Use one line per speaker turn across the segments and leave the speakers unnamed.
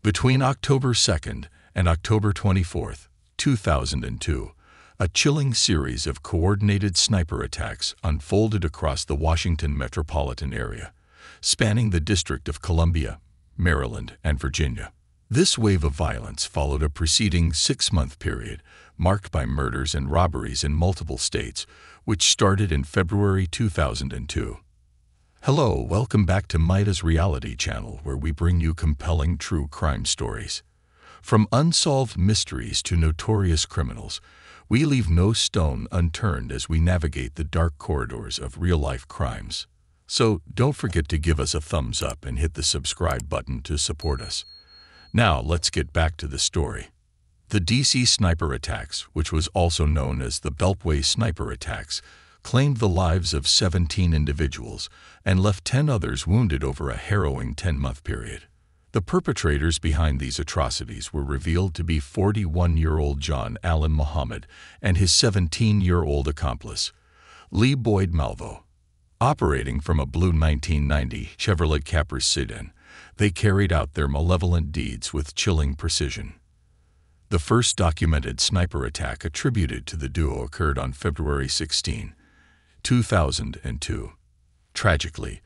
Between October 2nd and October 24th, 2002, a chilling series of coordinated sniper attacks unfolded across the Washington metropolitan area, spanning the District of Columbia, Maryland, and Virginia. This wave of violence followed a preceding 6-month period marked by murders and robberies in multiple states, which started in February 2002. Hello, welcome back to Mida's Reality Channel, where we bring you compelling true crime stories. From unsolved mysteries to notorious criminals, we leave no stone unturned as we navigate the dark corridors of real-life crimes. So don't forget to give us a thumbs up and hit the subscribe button to support us. Now let's get back to the story. The DC sniper attacks, which was also known as the Beltway sniper attacks, claimed the lives of 17 individuals and left 10 others wounded over a harrowing 10-month period. The perpetrators behind these atrocities were revealed to be 41-year-old John Allen Muhammad and his 17-year-old accomplice, Lee Boyd Malvo. Operating from a blue 1990 Chevrolet Caprice sedan, they carried out their malevolent deeds with chilling precision. The first documented sniper attack attributed to the duo occurred on February 16, 2002. Tragically,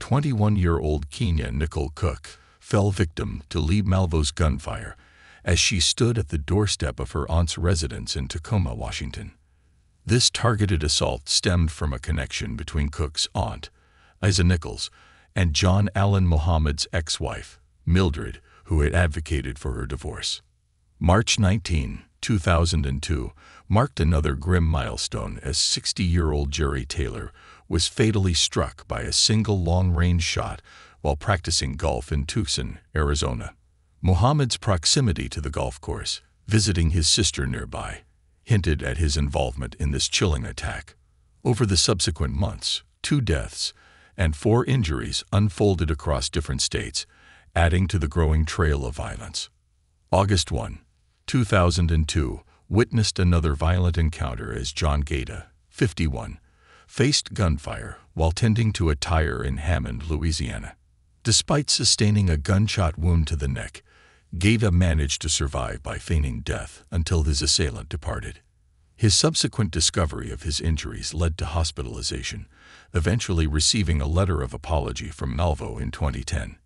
21-year-old Kenya Nicole Cook fell victim to Lee Malvo's gunfire as she stood at the doorstep of her aunt's residence in Tacoma, Washington. This targeted assault stemmed from a connection between Cook's aunt, Isa Nichols, and John Allen Muhammad's ex-wife, Mildred, who had advocated for her divorce. March 19, 2002, marked another grim milestone as 60-year-old Jerry Taylor was fatally struck by a single long-range shot while practicing golf in Tucson, Arizona. Muhammad's proximity to the golf course, visiting his sister nearby, hinted at his involvement in this chilling attack. Over the subsequent months, 2 deaths and 4 injuries unfolded across different states, adding to the growing trail of violence. August 1, 2002, witnessed another violent encounter as John Gaeta, 51, faced gunfire while tending to a tire in Hammond, Louisiana. Despite sustaining a gunshot wound to the neck, Gaeta managed to survive by feigning death until his assailant departed. His subsequent discovery of his injuries led to hospitalization, eventually receiving a letter of apology from Malvo in 2010.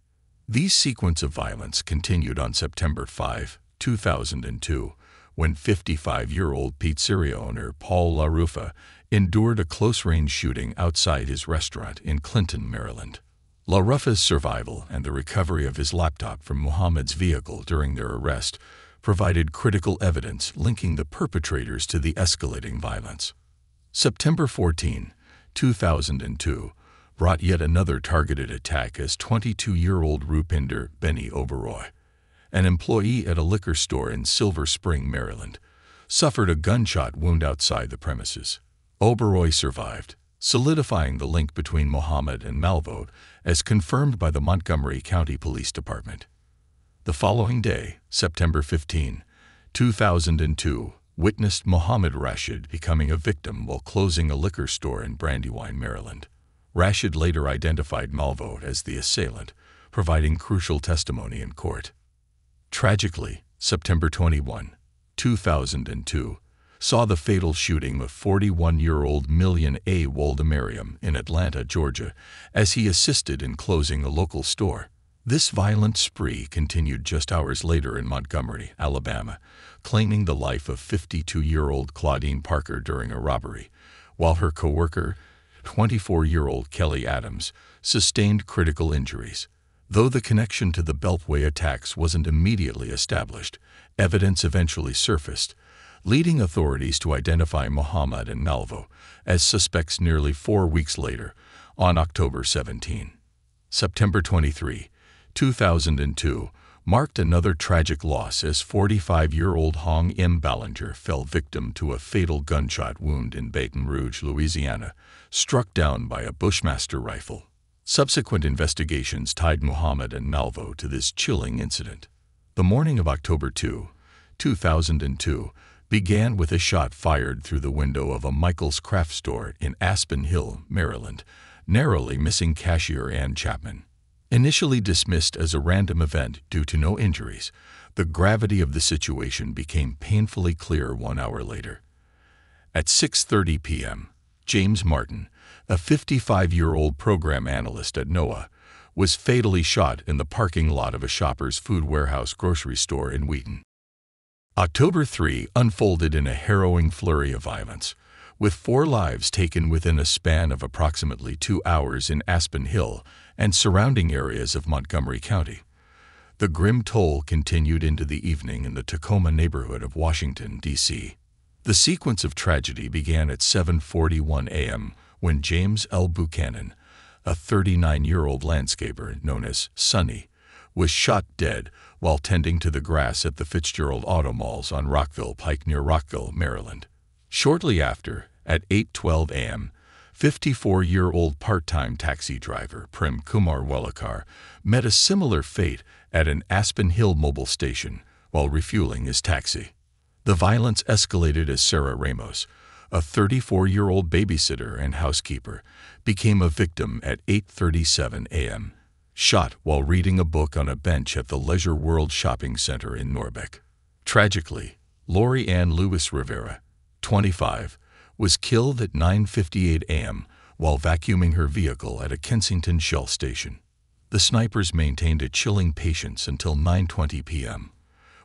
These sequence of violence continued on September 5, 2002, when 55-year-old pizzeria owner Paul LaRuffa endured a close-range shooting outside his restaurant in Clinton, Maryland. LaRuffa's survival and the recovery of his laptop from Muhammad's vehicle during their arrest provided critical evidence linking the perpetrators to the escalating violence. September 14, 2002, brought yet another targeted attack as 22-year-old Rupinder Benny Oberoi, an employee at a liquor store in Silver Spring, Maryland, suffered a gunshot wound outside the premises. Oberoi survived, solidifying the link between Muhammad and Malvo as confirmed by the Montgomery County Police Department. The following day, September 15, 2002, witnessed Muhammad Rashid becoming a victim while closing a liquor store in Brandywine, Maryland. Rashid later identified Malvo as the assailant, providing crucial testimony in court. Tragically, September 21, 2002, saw the fatal shooting of 41-year-old Million A. Waldemariam in Atlanta, Georgia, as he assisted in closing a local store. This violent spree continued just hours later in Montgomery, Alabama, claiming the life of 52-year-old Claudine Parker during a robbery, while her coworker, 24-year-old Kelly Adams, sustained critical injuries. Though the connection to the Beltway attacks wasn't immediately established, evidence eventually surfaced, leading authorities to identify Muhammad and Malvo as suspects nearly 4 weeks later, on October 17. September 23, 2002, marked another tragic loss as 45-year-old Hong M. Ballinger fell victim to a fatal gunshot wound in Baton Rouge, Louisiana, struck down by a Bushmaster rifle. Subsequent investigations tied Muhammad and Malvo to this chilling incident. The morning of October 2, 2002, began with a shot fired through the window of a Michael's craft store in Aspen Hill, Maryland, narrowly missing cashier Ann Chapman. Initially dismissed as a random event due to no injuries, the gravity of the situation became painfully clear 1 hour later. At 6:30 p.m., James Martin, a 55-year-old program analyst at NOAA, was fatally shot in the parking lot of a Shoppers Food Warehouse grocery store in Wheaton. October 3 unfolded in a harrowing flurry of violence, with 4 lives taken within a span of approximately 2 hours in Aspen Hill and surrounding areas of Montgomery County. The grim toll continued into the evening in the Tacoma neighborhood of Washington, D.C. The sequence of tragedy began at 7:41 a.m. when James L. Buchanan, a 39-year-old landscaper known as Sonny, was shot dead while tending to the grass at the Fitzgerald Auto Malls on Rockville Pike near Rockville, Maryland. Shortly after, at 8:12 a.m., 54-year-old part-time taxi driver Prem Kumar Welakar met a similar fate at an Aspen Hill mobile station while refueling his taxi. The violence escalated as Sarah Ramos, a 34-year-old babysitter and housekeeper, became a victim at 8:37 a.m., shot while reading a book on a bench at the Leisure World Shopping Center in Norbeck. Tragically, Lori Ann Lewis Rivera, 25, was killed at 9:58 a.m. while vacuuming her vehicle at a Kensington Shell station. The snipers maintained a chilling patience until 9:20 p.m.,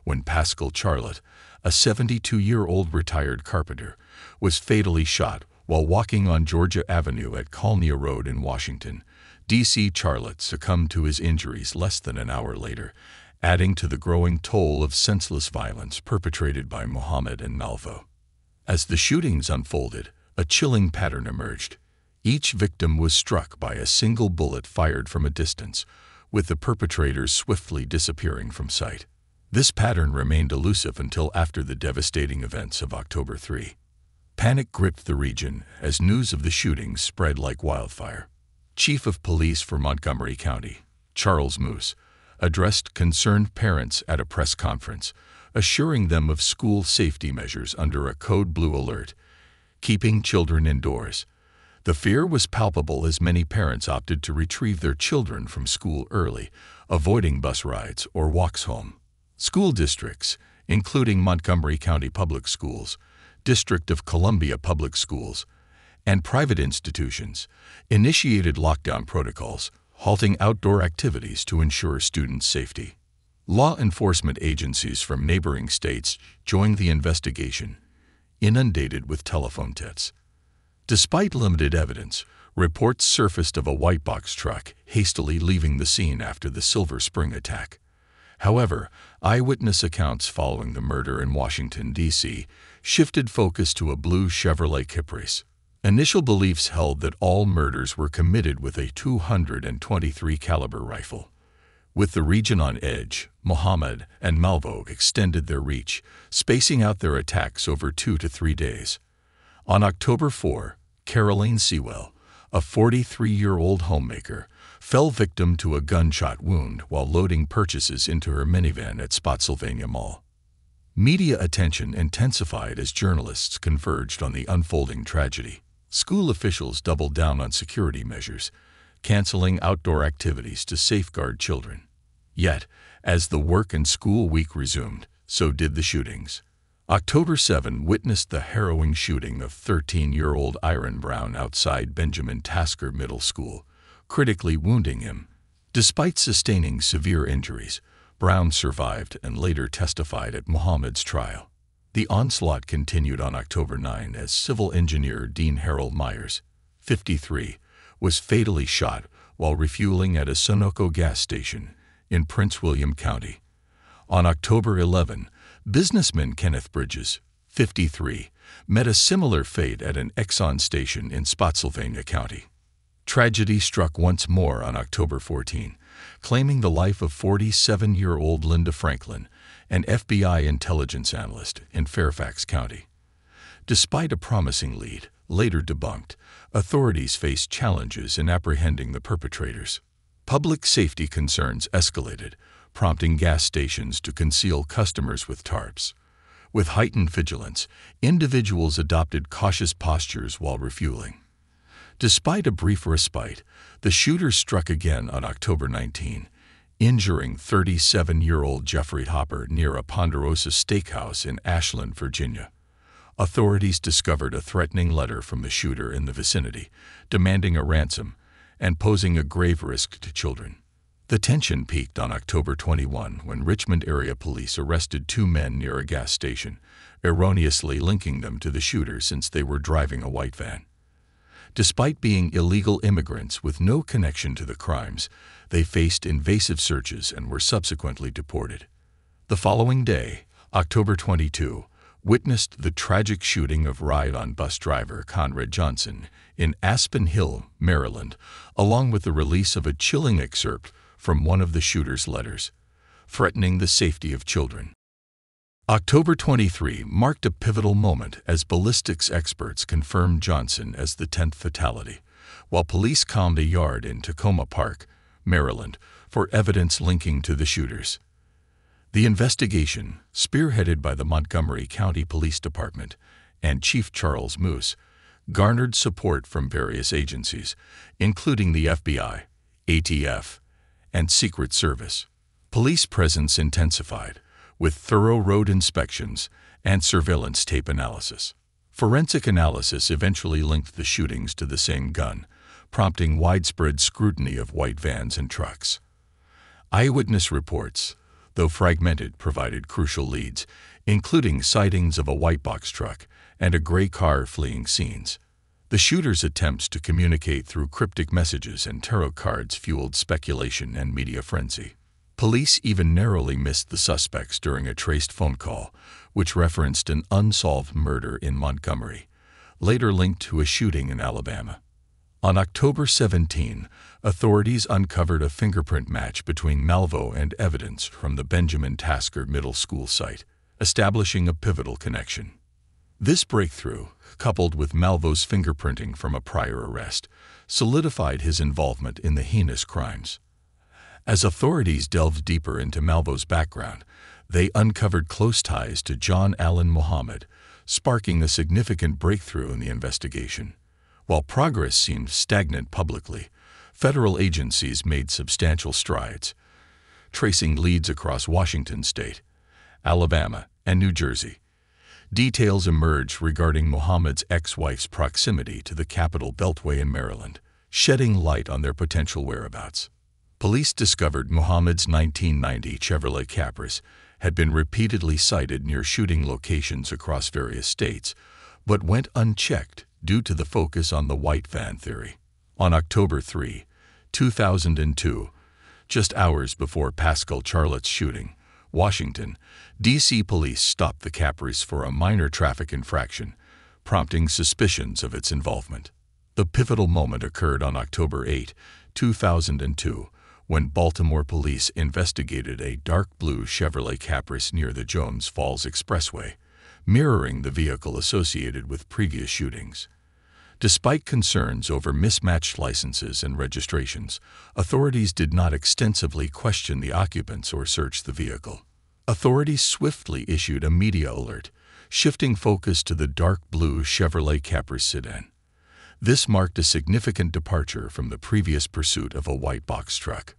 when Pascal Charlotte, a 72-year-old retired carpenter, was fatally shot while walking on Georgia Avenue at Colnia Road in Washington, D.C. Charlotte succumbed to his injuries less than an hour later, adding to the growing toll of senseless violence perpetrated by Mohammed and Malvo. As the shootings unfolded, a chilling pattern emerged. Each victim was struck by a single bullet fired from a distance, with the perpetrators swiftly disappearing from sight. This pattern remained elusive until after the devastating events of October 3. Panic gripped the region as news of the shootings spread like wildfire. Chief of Police for Montgomery County, Charles Moose, addressed concerned parents at a press conference, assuring them of school safety measures under a code blue alert, keeping children indoors. The fear was palpable as many parents opted to retrieve their children from school early, avoiding bus rides or walks home. School districts, including Montgomery County Public Schools, District of Columbia Public Schools, and private institutions, initiated lockdown protocols, halting outdoor activities to ensure students' safety. Law enforcement agencies from neighboring states joined the investigation, inundated with telephone tips. Despite limited evidence, reports surfaced of a white box truck hastily leaving the scene after the Silver Spring attack. However, eyewitness accounts following the murder in Washington, D.C., shifted focus to a blue Chevrolet Caprice. Initial beliefs held that all murders were committed with a .223 caliber rifle. With the region on edge, Mohammed and Malvo extended their reach, spacing out their attacks over 2 to 3 days. On October 4, Caroline Sewell, a 43-year-old homemaker, fell victim to a gunshot wound while loading purchases into her minivan at Spotsylvania Mall. Media attention intensified as journalists converged on the unfolding tragedy. School officials doubled down on security measures, canceling outdoor activities to safeguard children. Yet, as the work and school week resumed, so did the shootings. October 7 witnessed the harrowing shooting of 13-year-old Iron Brown outside Benjamin Tasker Middle School, critically wounding him. Despite sustaining severe injuries, Brown survived and later testified at Mohammed's trial. The onslaught continued on October 9 as civil engineer Dean Harold Myers, 53, was fatally shot while refueling at a Sunoco gas station in Prince William County. On October 11, businessman Kenneth Bridges, 53, met a similar fate at an Exxon station in Spotsylvania County. Tragedy struck once more on October 14, claiming the life of 47-year-old Linda Franklin, an FBI intelligence analyst in Fairfax County. Despite a promising lead, later debunked, authorities faced challenges in apprehending the perpetrators. Public safety concerns escalated, prompting gas stations to conceal customers with tarps. With heightened vigilance, individuals adopted cautious postures while refueling. Despite a brief respite, the shooter struck again on October 19, injuring 37-year-old Jeffrey Hopper near a Ponderosa steakhouse in Ashland, Virginia. Authorities discovered a threatening letter from the shooter in the vicinity, demanding a ransom and posing a grave risk to children. The tension peaked on October 21 when Richmond area police arrested two men near a gas station, erroneously linking them to the shooter since they were driving a white van. Despite being illegal immigrants with no connection to the crimes, they faced invasive searches and were subsequently deported. The following day, October 22, witnessed the tragic shooting of ride-on bus driver Conrad Johnson in Aspen Hill, Maryland, along with the release of a chilling excerpt from one of the shooter's letters, threatening the safety of children. October 23 marked a pivotal moment as ballistics experts confirmed Johnson as the 10th fatality, while police combed a yard in Tacoma Park, Maryland, for evidence linking to the shooters. The investigation, spearheaded by the Montgomery County Police Department and Chief Charles Moose, garnered support from various agencies, including the FBI, ATF, and Secret Service. Police presence intensified, with thorough road inspections and surveillance tape analysis. Forensic analysis eventually linked the shootings to the same gun, prompting widespread scrutiny of white vans and trucks. Eyewitness reports, though fragmented, provided crucial leads, including sightings of a white box truck and a gray car fleeing scenes. The shooter's attempts to communicate through cryptic messages and tarot cards fueled speculation and media frenzy. Police even narrowly missed the suspects during a traced phone call, which referenced an unsolved murder in Montgomery, later linked to a shooting in Alabama. On October 17, authorities uncovered a fingerprint match between Malvo and evidence from the Benjamin Tasker Middle School site, establishing a pivotal connection. This breakthrough, coupled with Malvo's fingerprinting from a prior arrest, solidified his involvement in the heinous crimes. As authorities delved deeper into Malvo's background, they uncovered close ties to John Allen Muhammad, sparking a significant breakthrough in the investigation. While progress seemed stagnant publicly, federal agencies made substantial strides, tracing leads across Washington state, Alabama, and New Jersey. Details emerged regarding Muhammad's ex-wife's proximity to the Capitol Beltway in Maryland, shedding light on their potential whereabouts. Police discovered Muhammad's 1990 Chevrolet Caprice had been repeatedly sighted near shooting locations across various states, but went unchecked due to the focus on the white van theory. On October 3, 2002, just hours before Pascal Charlotte's shooting, Washington, D.C. police stopped the Caprice for a minor traffic infraction, prompting suspicions of its involvement. The pivotal moment occurred on October 8, 2002, when Baltimore police investigated a dark blue Chevrolet Caprice near the Jones Falls Expressway, mirroring the vehicle associated with previous shootings. Despite concerns over mismatched licenses and registrations, authorities did not extensively question the occupants or search the vehicle. Authorities swiftly issued a media alert, shifting focus to the dark blue Chevrolet Caprice sedan. This marked a significant departure from the previous pursuit of a white box truck.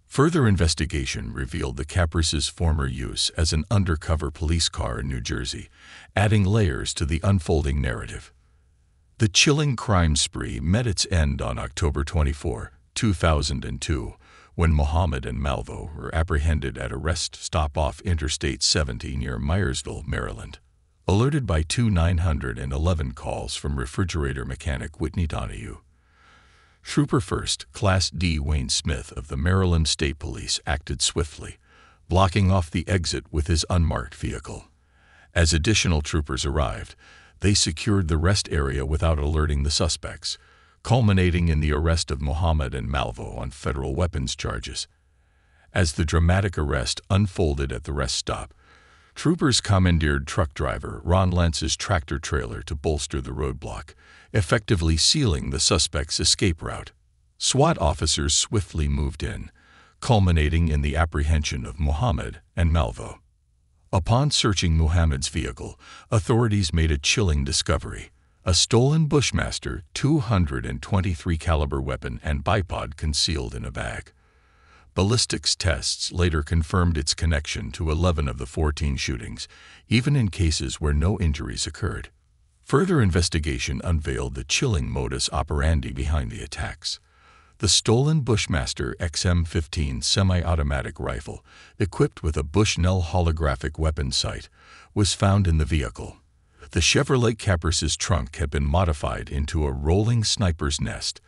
Further investigation revealed the Caprice's former use as an undercover police car in New Jersey, adding layers to the unfolding narrative. The chilling crime spree met its end on October 24, 2002, when Muhammad and Malvo were apprehended at a rest stop off Interstate 70 near Myersville, Maryland. Alerted by two 911 calls from refrigerator mechanic Whitney Donahue, Trooper First Class D. Wayne Smith of the Maryland State Police acted swiftly, blocking off the exit with his unmarked vehicle. As additional troopers arrived, they secured the rest area without alerting the suspects, culminating in the arrest of Muhammad and Malvo on federal weapons charges. As the dramatic arrest unfolded at the rest stop, troopers commandeered truck driver Ron Lance's tractor-trailer to bolster the roadblock, effectively sealing the suspect's escape route. SWAT officers swiftly moved in, culminating in the apprehension of Muhammad and Malvo. Upon searching Muhammad's vehicle, authorities made a chilling discovery: a stolen Bushmaster 223 caliber weapon and bipod concealed in a bag. Ballistics tests later confirmed its connection to 11 of the 14 shootings, even in cases where no injuries occurred. Further investigation unveiled the chilling modus operandi behind the attacks. The stolen Bushmaster XM-15 semi-automatic rifle, equipped with a Bushnell holographic weapon sight, was found in the vehicle. The Chevrolet Caprice's trunk had been modified into a rolling sniper's nest,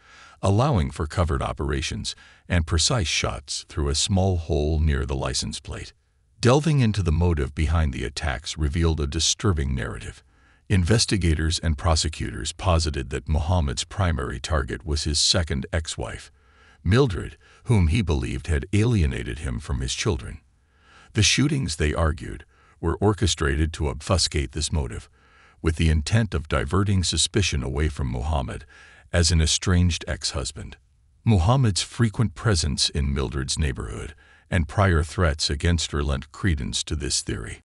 allowing for covert operations and precise shots through a small hole near the license plate. Delving into the motive behind the attacks revealed a disturbing narrative. Investigators and prosecutors posited that Muhammad's primary target was his second ex-wife, Mildred, whom he believed had alienated him from his children. The shootings, they argued, were orchestrated to obfuscate this motive, with the intent of diverting suspicion away from Muhammad as an estranged ex-husband. Muhammad's frequent presence in Mildred's neighborhood and prior threats against her lent credence to this theory.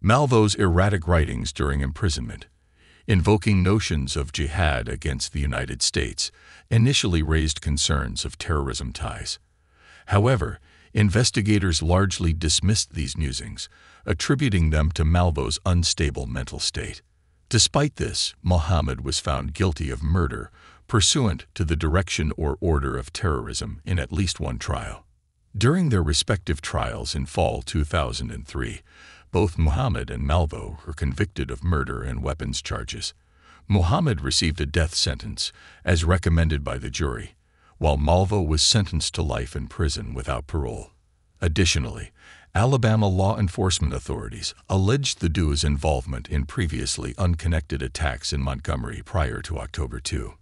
Malvo's erratic writings during imprisonment, invoking notions of jihad against the United States, initially raised concerns of terrorism ties. However, investigators largely dismissed these musings, attributing them to Malvo's unstable mental state. Despite this, Muhammad was found guilty of murder, pursuant to the direction or order of terrorism in at least one trial. During their respective trials in fall 2003, both Muhammad and Malvo were convicted of murder and weapons charges. Muhammad received a death sentence, as recommended by the jury, while Malvo was sentenced to life in prison without parole. Additionally, Alabama law enforcement authorities alleged the duo's involvement in previously unconnected attacks in Montgomery prior to October 2.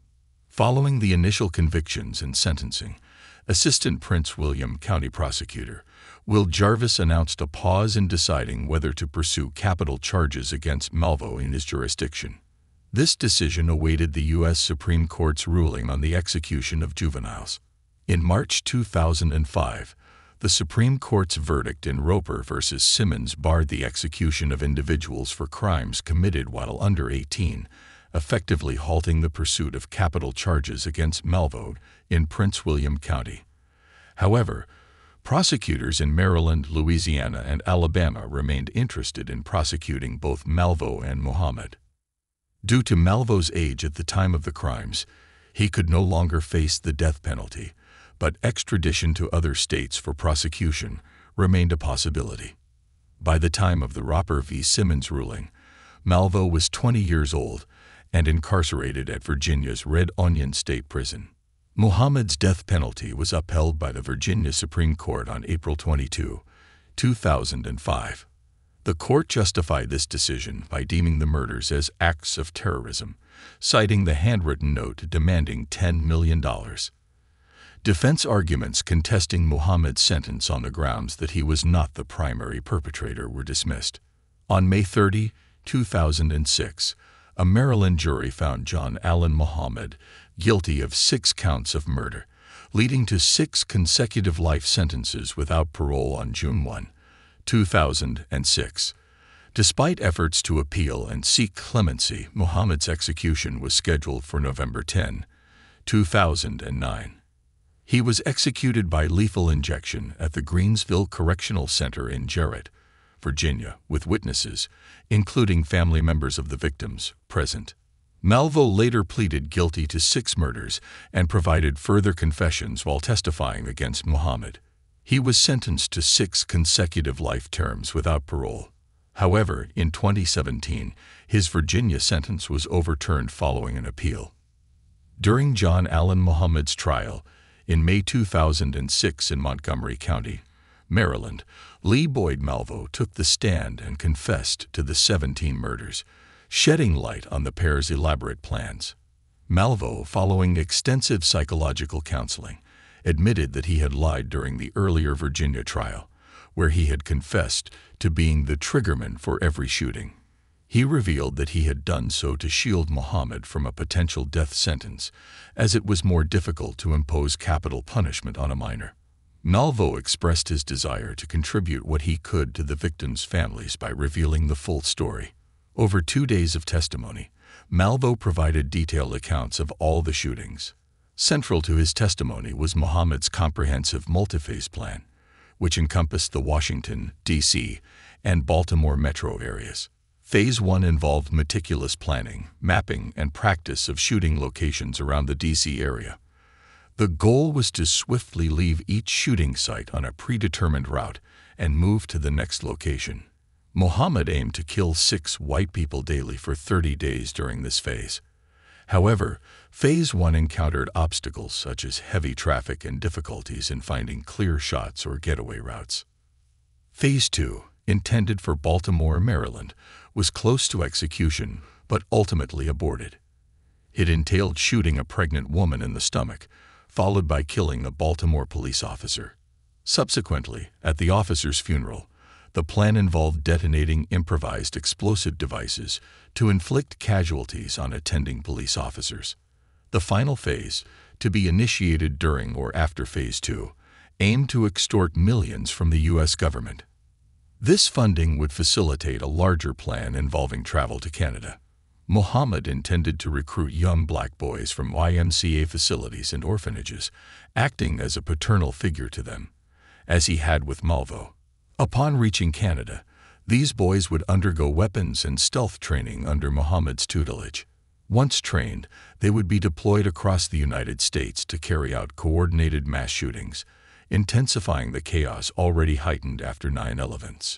Following the initial convictions and sentencing, Assistant Prince William County Prosecutor Will Jarvis announced a pause in deciding whether to pursue capital charges against Malvo in his jurisdiction. This decision awaited the U.S. Supreme Court's ruling on the execution of juveniles. In March 2005, the Supreme Court's verdict in Roper v. Simmons barred the execution of individuals for crimes committed while under 18, effectively halting the pursuit of capital charges against Malvo in Prince William County. However, prosecutors in Maryland, Louisiana, and Alabama remained interested in prosecuting both Malvo and Muhammad. Due to Malvo's age at the time of the crimes, he could no longer face the death penalty, but extradition to other states for prosecution remained a possibility. By the time of the Roper v. Simmons ruling, Malvo was 20 years old and incarcerated at Virginia's Red Onion State Prison. Muhammad's death penalty was upheld by the Virginia Supreme Court on April 22, 2005. The court justified this decision by deeming the murders as acts of terrorism, citing the handwritten note demanding $10 million. Defense arguments contesting Muhammad's sentence on the grounds that he was not the primary perpetrator were dismissed. On May 30, 2006, a Maryland jury found John Allen Muhammad guilty of 6 counts of murder, leading to 6 consecutive life sentences without parole on June 1, 2006. Despite efforts to appeal and seek clemency, Muhammad's execution was scheduled for November 10, 2009. He was executed by lethal injection at the Greensville Correctional Center in Jarrett, Virginia, with witnesses, including family members of the victims, present. Malvo later pleaded guilty to 6 murders and provided further confessions while testifying against Muhammad. He was sentenced to 6 consecutive life terms without parole. However, in 2017, his Virginia sentence was overturned following an appeal. During John Allen Muhammad's trial, in May 2006 in Montgomery County, Maryland, Lee Boyd Malvo took the stand and confessed to the 17 murders, shedding light on the pair's elaborate plans. Malvo, following extensive psychological counseling, admitted that he had lied during the earlier Virginia trial, where he had confessed to being the triggerman for every shooting. He revealed that he had done so to shield Muhammad from a potential death sentence, as it was more difficult to impose capital punishment on a minor. Malvo expressed his desire to contribute what he could to the victims' families by revealing the full story. Over 2 days of testimony, Malvo provided detailed accounts of all the shootings. Central to his testimony was Mohammed's comprehensive multi-phase plan, which encompassed the Washington, D.C., and Baltimore metro areas. Phase 1 involved meticulous planning, mapping, and practice of shooting locations around the D.C. area. The goal was to swiftly leave each shooting site on a predetermined route and move to the next location. Mohammed aimed to kill 6 white people daily for 30 days during this phase. However, Phase 1 encountered obstacles such as heavy traffic and difficulties in finding clear shots or getaway routes. Phase 2, intended for Baltimore, Maryland, was close to execution but ultimately aborted. It entailed shooting a pregnant woman in the stomach, followed by killing a Baltimore police officer. Subsequently, at the officer's funeral, the plan involved detonating improvised explosive devices to inflict casualties on attending police officers. The final phase, to be initiated during or after Phase 2, aimed to extort millions from the U.S. government. This funding would facilitate a larger plan involving travel to Canada. Mohammed intended to recruit young black boys from YMCA facilities and orphanages, acting as a paternal figure to them, as he had with Malvo. Upon reaching Canada, these boys would undergo weapons and stealth training under Mohammed's tutelage. Once trained, they would be deployed across the United States to carry out coordinated mass shootings, intensifying the chaos already heightened after 9/11.